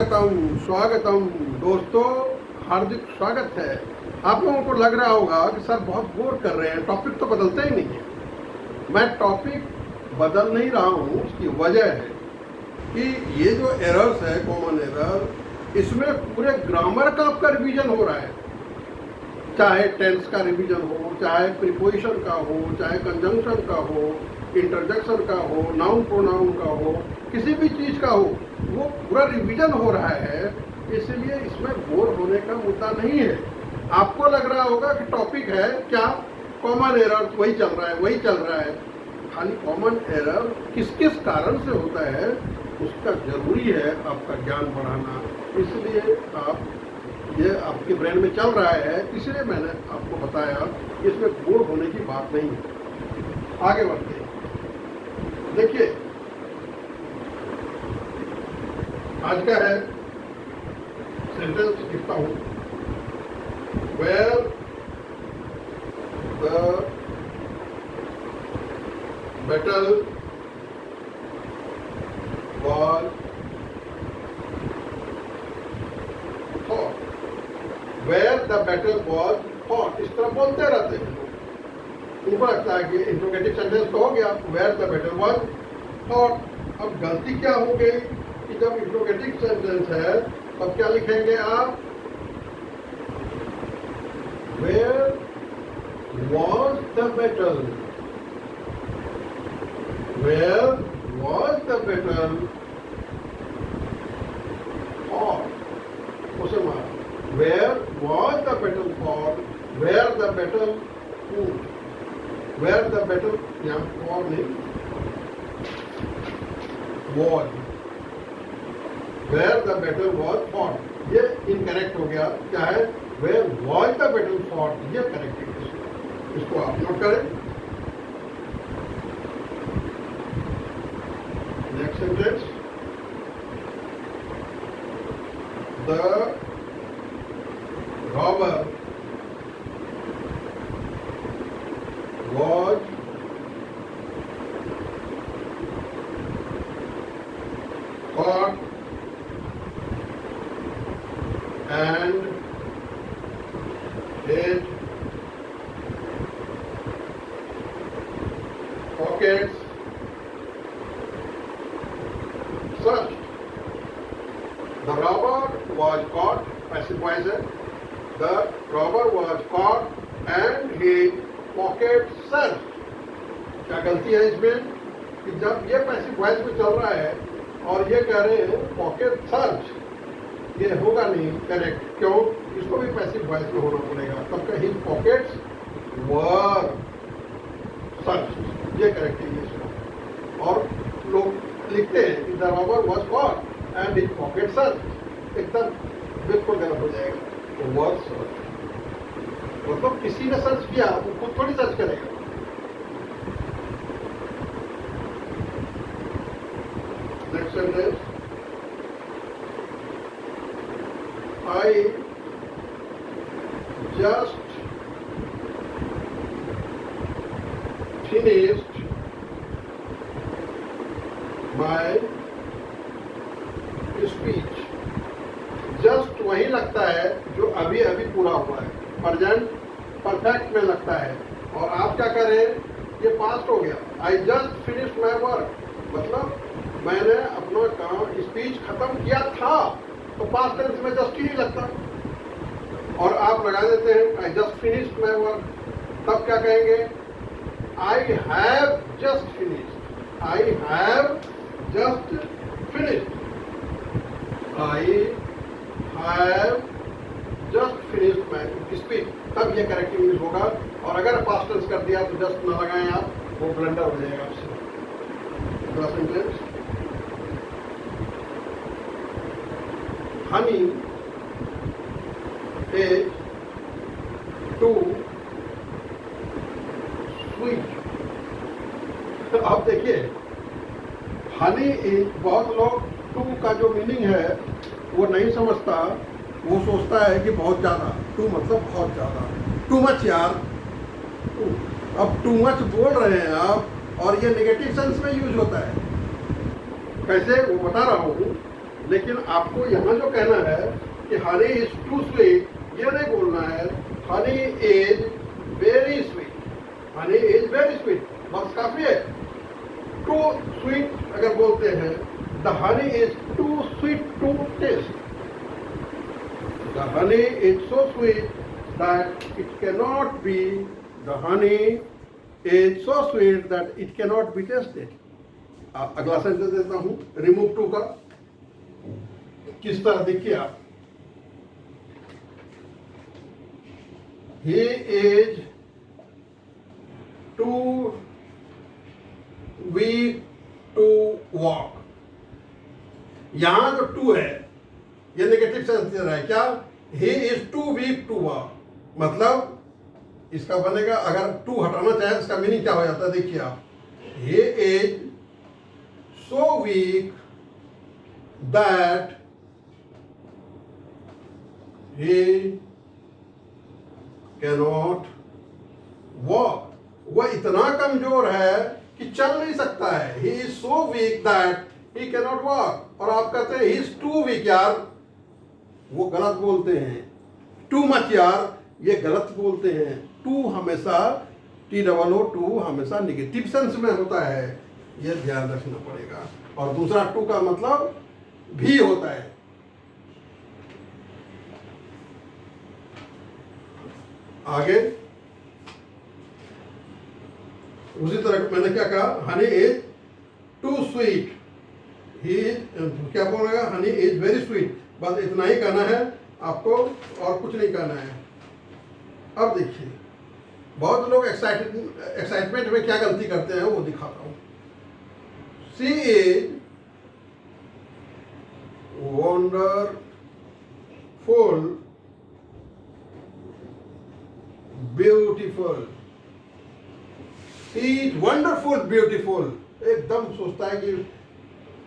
स्वागतम दोस्तों, हार्दिक स्वागत है। आप लोगों को लग रहा होगा कि सर बहुत बोर कर रहे हैं, टॉपिक तो बदलते ही नहीं है। मैं टॉपिक बदल नहीं रहा हूँ, उसकी वजह है कि ये जो एरर्स है, कॉमन एरर, इसमें पूरे ग्रामर का आपका रिवीजन हो रहा है। चाहे टेंस का रिवीजन हो, चाहे प्रीपोजिशन का हो, चाहे कंजंक्शन का हो, इंटरजेक्शन का हो, नाउन प्रोनाउन का हो, किसी भी चीज़ का हो, वो पूरा रिवीजन हो रहा है। इसलिए इसमें बोर होने का मुद्दा नहीं है। आपको लग रहा होगा कि टॉपिक है क्या, कॉमन एरर, वही चल रहा है, वही चल रहा है। खाली कॉमन एरर किस किस कारण से होता है, उसका जरूरी है आपका ज्ञान बढ़ाना। इसलिए ये आपके ब्रेन में चल रहा है, इसलिए मैंने आपको बताया कि इसमें बोर होने की बात नहीं है। आगे बढ़ते हैं। देखिए, आज का है सेंटेंस लिखता हूं। Where the battle was fought. Where the battle was fought, इस तरह बोलते रहते हैं लोग। उनको लगता है कि इंट्रोगेटिव सेंटेंस तो हो गया, where the battle was fought. अब गलती क्या हो गई कि जब इंट्रोगेटिव सेंटेंस है तब क्या लिखेंगे आप, where was the battle. Where was the battle fought, उसे मार। Where was the battle fought? Where the battle fought? Where the battle, यहाँ for नहीं, was. Where the battle was fought, ये इनकरेक्ट हो गया। क्या है, Where was the battle fought, ये करेक्ट है। इसको आप नोट करें। Next sentence, the robber was caught and his pockets searched. The robber was caught, passive voice है। The robber was caught and his pocket searched. क्या गलती है इसमें कि जब ये पैसिव वॉइस में चल रहा है और ये कह रहे हैं पॉकेट सर्च, ये होगा नहीं करेक्ट। क्यों, इसको भी पैसिव वॉइस में होना पड़ेगा। तब का हिज पॉकेट्स वर सर्च, ये करेक्ट है इसका। और लोग लिखते हैं कि the robber was caught and his pocket search, एकदम बिल्कुल गलत हो जाएगा। वर्ड सर्च मतलब किसी ने सर्च किया, वो खुद थोड़ी सर्च करेगा। Next sentence, I just finished my speech. Just वही लगता है जो अभी अभी पूरा हुआ है, प्रेजेंट परफेक्ट में लगता है। और आप क्या करें, ये पास्ट हो गया। I just finished my work, मतलब मैंने अपना काम, स्पीच खत्म किया था, तो पास्ट टेंस में जस्ट ही नहीं लगता। और आप लगा देते हैं I just finished my work, तब क्या कहेंगे, I have just finished. I have just finished, I have just finished my speech, तब ये करेक्ट इंग्लिश होगा। और अगर पास्ट टेंस कर दिया तो जस्ट ना लगाएं आप, वो ब्लंडर हो जाएगा आपसे। अगला sentence, honey is too sweet. अब देखिए, हनी इज, बहुत लोग टू का जो मीनिंग है वो नहीं समझता। वो सोचता है कि बहुत ज़्यादा, टू मतलब बहुत ज़्यादा, टू मच यार। अब टू मच बोल रहे हैं आप, और ये नेगेटिव सेंस में यूज होता है। कैसे, वो बता रहा हूँ। लेकिन आपको यहाँ जो कहना है कि हनी इज टू स्वीट, ये नहीं बोलना है honey is very sweet, honey is very sweet, बस काफी है। टू स्वीट अगर बोलते हैं, the honey is too sweet to taste, the honey is so sweet that it cannot be, the honey is so sweet that it cannot be tested. अगला sentence देता हूं remove to का, किस तरह देखिए आप, he is too weak to walk। यहां जो टू है ये नेगेटिव सेंस दे रहा है क्या, he is too weak to walk, मतलब इसका बनेगा, अगर टू हटाना चाहे इसका मीनिंग क्या हो जाता है, देखिए आप, he is so weak that he cannot walk, वह इतना कमजोर है कि चल नहीं सकता है, he is so weak that he cannot walk। और आप कहते हैं he is too weak, यार वो गलत बोलते हैं, too much यार ये गलत बोलते हैं। टू हमेशा TOO टू हमेशा निगेटिव सेंस में होता है, ये ध्यान रखना पड़ेगा। और दूसरा टू का मतलब भी होता है। आगे उसी तरह मैंने क्या कहा, हनी इज टू स्वीट, ही क्या बोलेगा, हनी इज वेरी स्वीट, बस इतना ही कहना है आपको और कुछ नहीं कहना है। अब देखिए बहुत लोग एक्साइटमेंट में क्या गलती करते हैं वो दिखाता हूं। She is wonderful beautiful, she is wonderful beautiful, एकदम सोचता है कि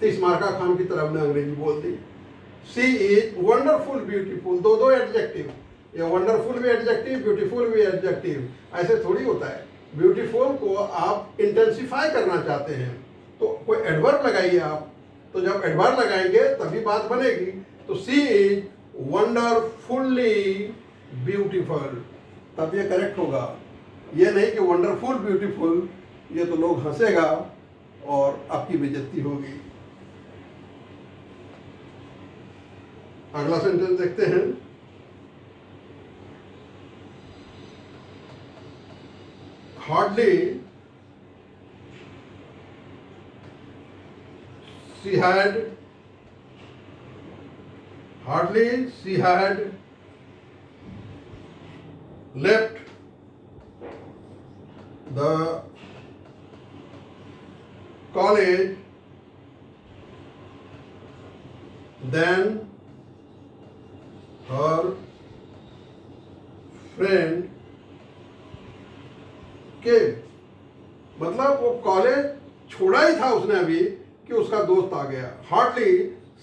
30 मार्का खान की तरफ ने अंग्रेजी बोल दी। सी इज वंडरफुल ब्यूटीफुल, दो एडजेक्टिव, ये वंडरफुल भी एडजेक्टिव, ब्यूटीफुल भी एडजेक्टिव, ऐसे थोड़ी होता है। ब्यूटीफुल को आप इंटेंसिफाई करना चाहते हैं तो कोई एडवर्ब लगाइए आप, तो जब एडवर्ब लगाएंगे तभी बात बनेगी। तो सी इज वंडरफुल्ली ब्यूटीफुल, तब ये करेक्ट होगा। ये नहीं कि वंडरफुल ब्यूटीफुल, ये तो लोग हंसेगा और आपकी बेइज्जती होगी। अगला सेंटेंस देखते हैं। Hardly she had left the college then her friend came, मतलब वो कॉलेज छोड़ा ही था उसने अभी कि उसका दोस्त आ गया। Hardly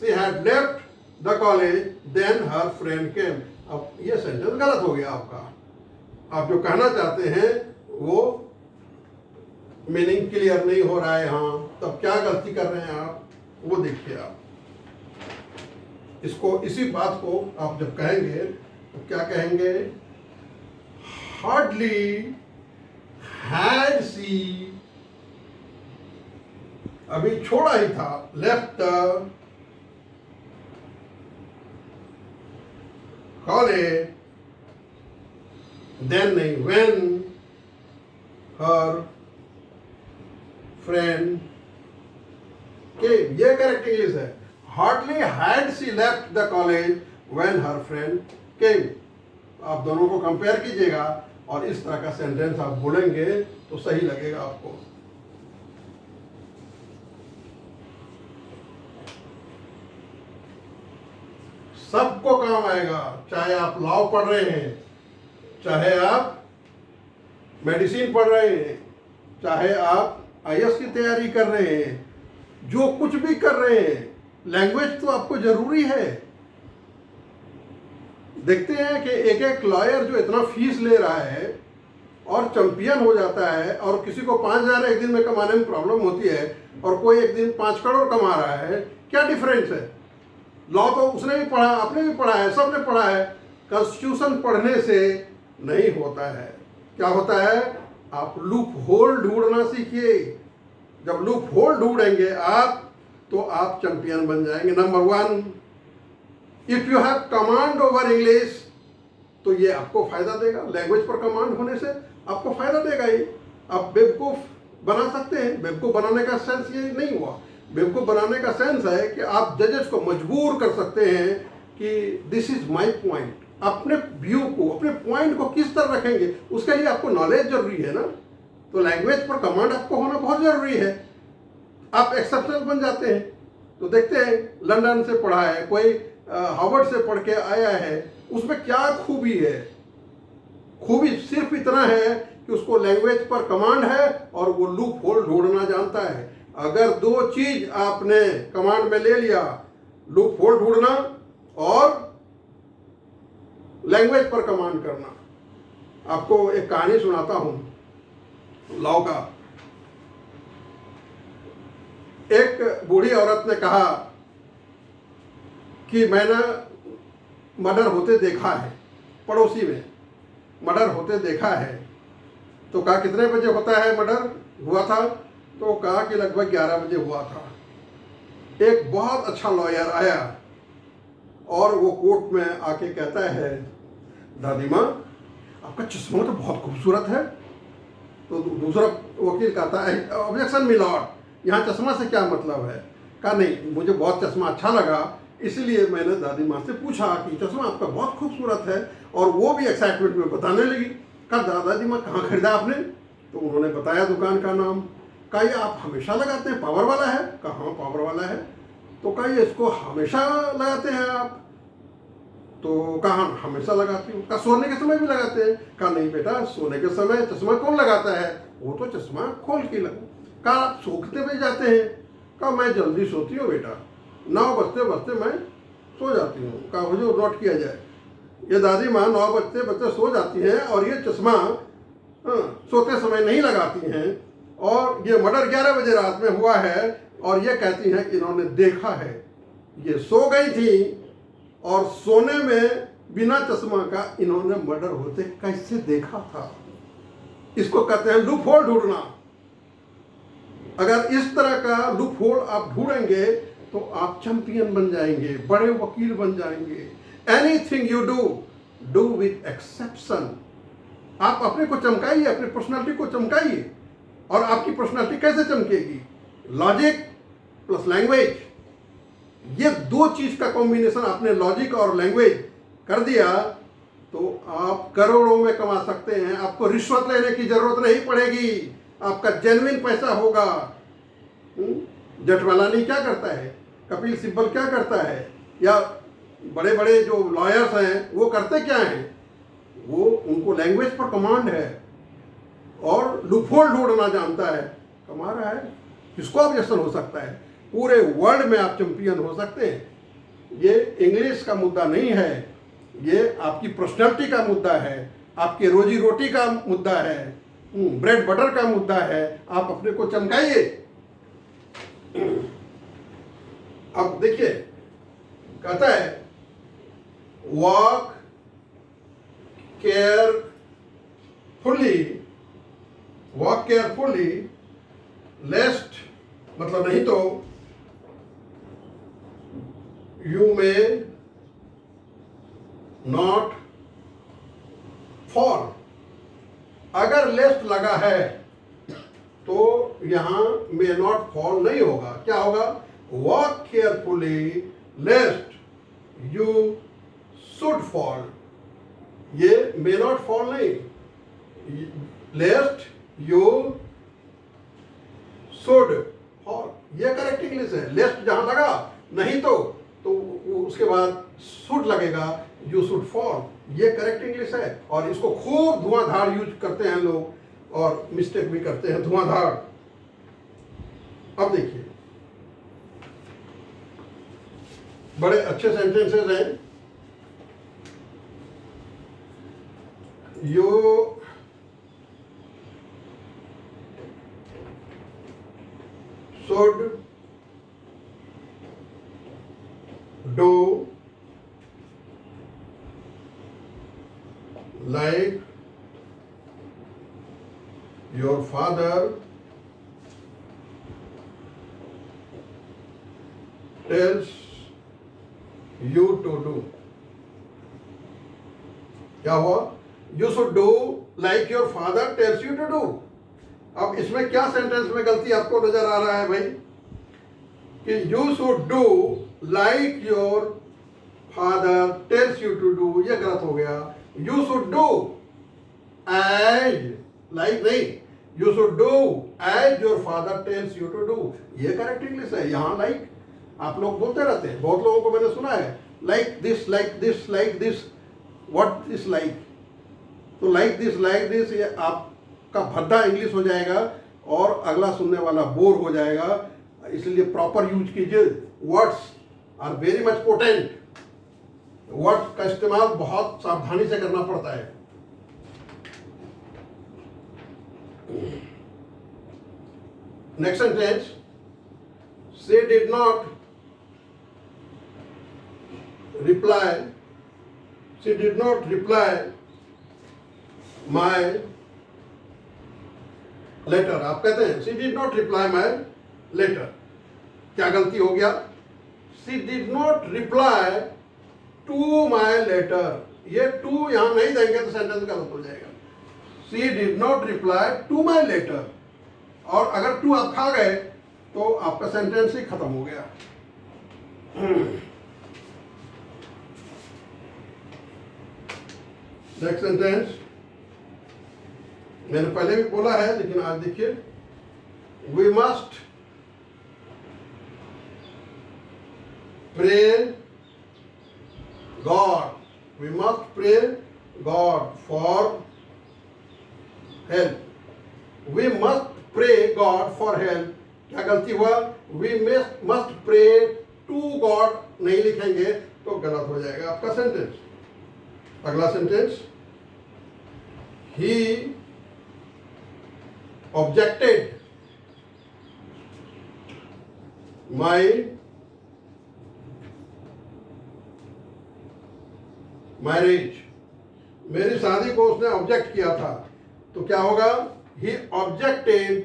she had left the college then her friend came. अब ये सेंटेंस गलत हो गया आपका, आप जो कहना चाहते हैं वो मीनिंग क्लियर नहीं हो रहा है यहाँ, तब क्या गलती कर रहे हैं आप वो देखिए। आप इसको, इसी बात को आप जब कहेंगे तो क्या कहेंगे, हार्डली हैड सी, अभी छोड़ा ही था, लेफ्ट द कॉलेज देन नहीं, व्हेन हर फ्रेंड केम, ये करेक्ट इंग्लिश है। Hardly had she left the college when her friend came. आप दोनों को कंपेयर कीजिएगा और इस तरह का सेंटेंस आप बोलेंगे तो सही लगेगा आपको। सबको काम आएगा, चाहे आप लॉ पढ़ रहे हैं, चाहे आप मेडिसिन पढ़ रहे हैं, चाहे आप IAS की तैयारी कर रहे हैं, जो कुछ भी कर रहे हैं, लैंग्वेज तो आपको जरूरी है। देखते हैं कि एक एक लॉयर जो इतना फीस ले रहा है और चैंपियन हो जाता है, और किसी को 5,000 एक दिन में कमाने में प्रॉब्लम होती है और कोई एक दिन 5 करोड़ कमा रहा है, क्या डिफरेंस है? लॉ तो उसने भी पढ़ा, आपने भी पढ़ा है, सबने पढ़ा है। कॉन्स्टिट्यूशन पढ़ने से नहीं होता है। क्या होता है? आप लूप होल ढूंढना सीखिए। जब लूप होल ढूंढेंगे आप, तो आप चैंपियन बन जाएंगे। Number 1, if you have command over English, तो ये आपको फायदा देगा। लैंग्वेज पर कमांड होने से आपको फायदा देगा। ये आप बेवकूफ बना सकते हैं। बेवकूफ बनाने का सेंस ये नहीं हुआ। बेवकूफ बनाने का सेंस है कि आप जजेस को मजबूर कर सकते हैं कि दिस इज माय पॉइंट। अपने व्यू को, अपने पॉइंट को किस तरह रखेंगे, उसके लिए आपको नॉलेज जरूरी है ना। तो लैंग्वेज पर कमांड आपको होना बहुत जरूरी है। आप एक्सेप्शनल बन जाते हैं। तो देखते हैं, लंदन से पढ़ा है कोई, हार्वर्ड से पढ़ के आया है, उसमें क्या खूबी है? खूबी सिर्फ इतना है कि उसको लैंग्वेज पर कमांड है और वो लूप होल ढूंढना जानता है। अगर 2 चीज आपने कमांड में ले लिया, लूप होल ढूंढना और लैंग्वेज पर कमांड करना। आपको एक कहानी सुनाता हूं लॉ का। एक बूढ़ी औरत ने कहा कि मैंने मर्डर होते देखा है, पड़ोसी में मर्डर होते देखा है। तो कहा कितने बजे होता है मर्डर हुआ था? तो कहा कि लगभग 11 बजे हुआ था। एक बहुत अच्छा लॉयर आया और वो कोर्ट में आके कहता है, दादी माँ आपका चश्मा तो बहुत खूबसूरत है। तो दूसरा वकील कहता है, ऑब्जेक्शन मिलॉर्ड, यहाँ चश्मा से क्या मतलब है? कहा नहीं, मुझे बहुत चश्मा अच्छा लगा, इसलिए मैंने दादी माँ से पूछा कि चश्मा आपका बहुत खूबसूरत है। और वो भी एक्साइटमेंट में बताने लगी। कहा दादाजी माँ कहाँ खरीदा आपने? तो उन्होंने बताया दुकान का नाम। कहा ये आप हमेशा लगाते हैं, पावर वाला है? कहा हाँ पावर वाला है। तो कहा ये इसको हमेशा लगाते हैं आप? तो कहा हमेशा लगाती हूँ। कहा सोने के समय भी लगाते हैं? कहा नहीं बेटा, सोने के समय चश्मा कौन लगाता है, वो तो चश्मा खोल के लगा। कहा आप सोते भी जाते हैं? कहा मैं जल्दी सोती हूँ बेटा, 9 बजते बजते मैं सो जाती हूँ। कहा हुजूर नोट किया जाए, ये दादी माँ 9 बजते बजते सो जाती हैं और ये चश्मा सोते समय नहीं लगाती हैं। और ये मर्डर 11 बजे रात में हुआ है और ये कहती हैं कि इन्होंने देखा है। ये सो गई थी और सोने में बिना चश्मा का इन्होंने मर्डर होते कैसे देखा था? इसको कहते हैं लूप होल ढूंढना। अगर इस तरह का लूप होल आप ढूंढेंगे तो आप चैंपियन बन जाएंगे, बड़े वकील बन जाएंगे। Anything you do with exception. आप अपने को चमकाइए, अपनी पर्सनालिटी को चमकाइए। और आपकी पर्सनालिटी कैसे चमकेगी? लॉजिक प्लस लैंग्वेज, ये 2 चीज का कॉम्बिनेशन आपने लॉजिक और लैंग्वेज कर दिया तो आप करोड़ों में कमा सकते हैं। आपको रिश्वत लेने की जरूरत नहीं पड़ेगी, आपका जेन्युइन पैसा होगा। जेठमलानी क्या करता है, कपिल सिब्बल क्या करता है, या बड़े बड़े जो लॉयर्स हैं वो करते क्या हैं? वो उनको लैंग्वेज पर कमांड है और लूपहोल ढूंढना जानता है, कमा रहा है। किसको ऑब्जेक्शन हो सकता है? पूरे वर्ल्ड में आप चैंपियन हो सकते हैं। ये इंग्लिश का मुद्दा नहीं है, ये आपकी पर्सनैलिटी का मुद्दा है, आपके रोजी रोटी का मुद्दा है, ब्रेड बटर का मुद्दा है। आप अपने को चमकाइए। अब देखिए, कहता है वॉक केयरफुली लेस्ट, मतलब नहीं तो यू में नॉट फॉल। अगर लेस्ट लगा है तो यहां मे नॉट फॉल नहीं होगा। क्या होगा? Walk carefully लेस्ट you should fall. ये मे नॉट फॉल नहीं, लेस्ट यू शुड फॉल, ये करेक्ट इंग्लिश है। लेस्ट जहां लगा, नहीं तो उसके बाद शुड लगेगा, यू शुड फॉल, ये करेक्ट इंग्लिश है। और इसको खूब धुआंधार यूज करते हैं लोग और मिस्टेक भी करते हैं धुआंधार। अब देखिए, बड़े अच्छे सेंटेंसेस हैं। You should do like your father tells you to do. क्या हुआ? You should do like your father tells you to do. अब इसमें क्या सेंटेंस में गलती आपको नजर आ रहा है भाई? कि you should do like your father tells you to do, ये गलत हो गया. You should do as, like नहीं, you should do as your father tells you to do, ये करेक्ट इंग्लिश है. यहाँ like आप लोग बोलते रहते हैं, बहुत लोगों को मैंने सुना है, like this, like this, like this, what is like. तो like this ये आपका भद्दा इंग्लिश हो जाएगा और अगला सुनने वाला बोर हो जाएगा. इसलिए प्रॉपर यूज कीजिए. Words are very much potent. Words का इस्तेमाल बहुत सावधानी से करना पड़ता है. Next sentence, she did not reply my letter. आप कहते हैं she did not reply my letter. क्या गलती हो गया? she did not reply to my letter. ये to यहां नहीं देंगे तो सेंटेंस गलत हो जाएगा. she did not reply to my letter. और अगर to आप खा गए तो आपका सेंटेंस ही खत्म हो गया. नेक्स्ट सेंटेंस मैंने पहले भी बोला है लेकिन आज देखिए, we must pray God for help. We must pray God for help. क्या गलती हुआ? We must pray to God नहीं लिखेंगे तो गलत हो जाएगा आपका सेंटेंस. अगला sentence, he objected my marriage. मेरी शादी को उसने ऑब्जेक्ट किया था. तो क्या होगा? ही ऑब्जेक्टेड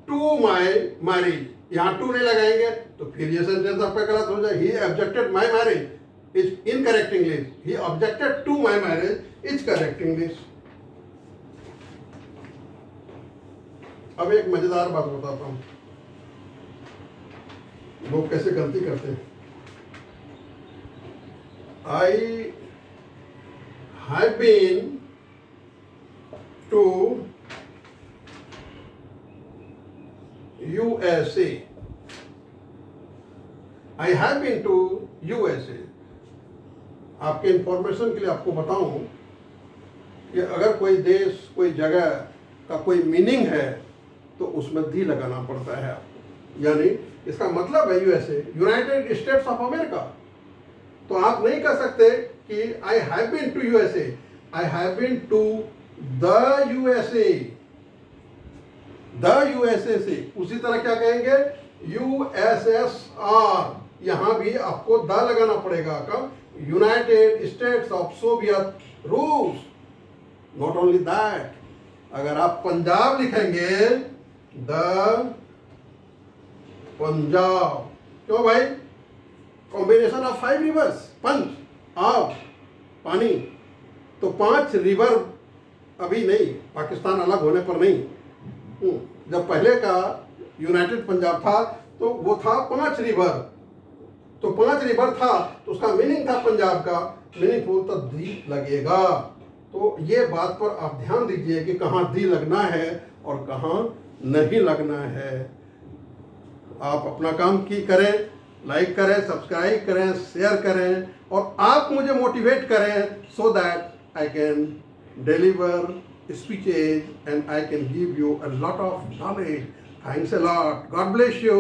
टू माई मैरिज. यहां टू नहीं लगाएंगे तो फिर ये सेंटेंस आपका गलत हो जाए. He objected my marriage is incorrect English. He objected to my marriage is correct English. अब एक मजेदार बात बताता हूं, लोग कैसे गलती करते हैं. I have been to USA. I have been to USA. आपके इंफॉर्मेशन के लिए आपको बताऊं कि अगर कोई देश, कोई जगह का कोई मीनिंग है तो उसमें दी लगाना पड़ता है आपको. यानी इसका मतलब है USA, United States of America. तो आप नहीं कह सकते कि I have been to USA. I have been to the USA. The USA से उसी तरह क्या कहेंगे? यूएसएसआर. यहां भी आपको द लगाना पड़ेगा. कब? यूनाइटेड स्टेट्स ऑफ सोवियत रूस. नॉट ओनली दैट, अगर आप पंजाब लिखेंगे, द पंजाब. क्यों भाई? Combination of 5 reverse. पंच, आब, पानी. तो 5 रिवर अभी नहीं, पाकिस्तान अलग होने पर नहीं. जब पहले का यूनाइटेड पंजाब था तो वो था 5 रिवर. तो 5 रिवर था तो उसका मीनिंग था पंजाब का मीनिंगफुल, तो दी लगेगा. तो ये बात पर आप ध्यान दीजिए कि कहाँ दी लगना है और कहाँ नहीं लगना है. आप अपना काम की करें, लाइक करें, सब्सक्राइब करें, शेयर करें और आप मुझे मोटिवेट करें so that I can deliver speeches and I can give you a lot of knowledge. Thanks a lot. God bless you.